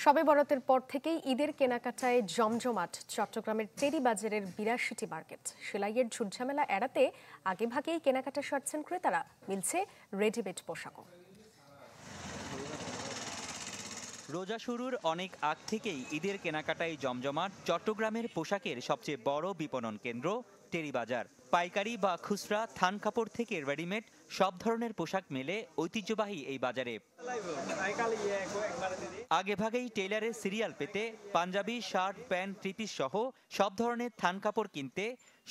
শবে বরাতের পর থেকেই ঈদের কেনাকাটায় জমজমাট চট্টগ্রামের টেরি বাজারের ৮২টি মার্কেট। সেলাইয়ের ঝুটঝামেলা এড়াতে আগেভাগেই কেনাকাটা সারছেন ক্রেতারা, মিলছে রেডিমেড পোশাকও। রোজা শুরুর অনেক আগ থেকেই ঈদের কেনাকাটায় জমজমাট চট্টগ্রামের পোশাকের সবচেয়ে বড় বিপণন কেন্দ্র টেরি বাজার। পাইকারি বা খুচরা থান কাপড় থেকে রেডিমেড সব ধরনের পোশাক মেলে ঐতিহ্যবাহী এই বাজারে। আগেভাগেই টেইলারের সিরিয়াল পেতে punjabi, shirt, pant, three piece সহ সব ধরনের থান কাপড় কিনতে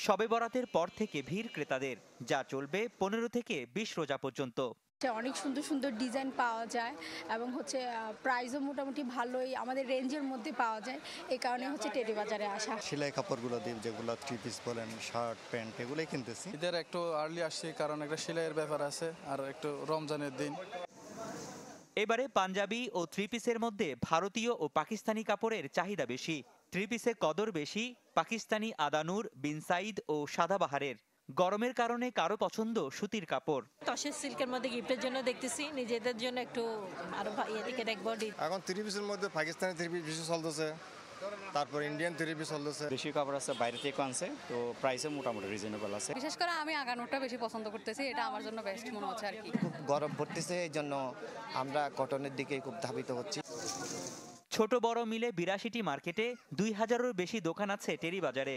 শবে বরাতের পর থেকে ভিড় ক্রেতাদের, যা চলবে ১৫ থেকে ২০ রোজা পর্যন্ত। অনেক সুন্দর সুন্দর ডিজাইন পাওয়া যায় এবং প্রাইসও মোটামুটি ভালোই আমাদের রেঞ্জের মধ্যে পাওয়া যায়। এই কারণে টেরি বাজারে আসা। সেলাই কাপড়গুলো দিয়ে যেগুলো থ্রি পিস বলেন, শার্ট, প্যান্ট এগুলোই কিনতেছি। ঈদের একটু আর্লি আসছি কারণ একটা সেলাইয়ের ব্যাপার আছে আর একটু রমজানের দিন। এবারে পাঞ্জাবি ও থ্রি পিসের মধ্যে ভারতীয় ও পাকিস্তানি কাপড়ের চাহিদা বেশি। থ্রি পিসের কদর বেশি পাকিস্তানি আদানুর, বিন সাইদ ও সাদাবাহারের। গরমের কারণে কারো পছন্দ সুতির কাপড়। তসের সিল্কের মধ্যে গিফটের জন্য দেখতেছি, নিজেদের জন্য একটু আরো এদিকে দেখবো। এখন থ্রি পিসের মধ্যে পাকিস্তানি থ্রি পিস বেশি চলতেছে, তারপর ইন্ডিয়ান থ্রি পিস চলতেছে। বেশি কাপড় আছে বাইরে থেকে আনছে, তো প্রাইসে মোটামুটি রিজনেবল আছে। বিশেষ করে আমি আগানোটা বেশি পছন্দ করতেছি, এটা আমার জন্য বেস্ট মনে হচ্ছে আর কি। খুব গরম পড়তেছে, এই জন্য আমরা কটনের দিকে খুব ধাবিত হচ্ছি। ছোট বড় মিলে ৮২টি মার্কেটে ২,০০০-এরও বেশি দোকান আছে টেরি বাজারে।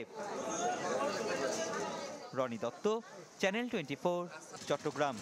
রনি দত্ত, চ্যানেল 24, চট্টগ্রাম।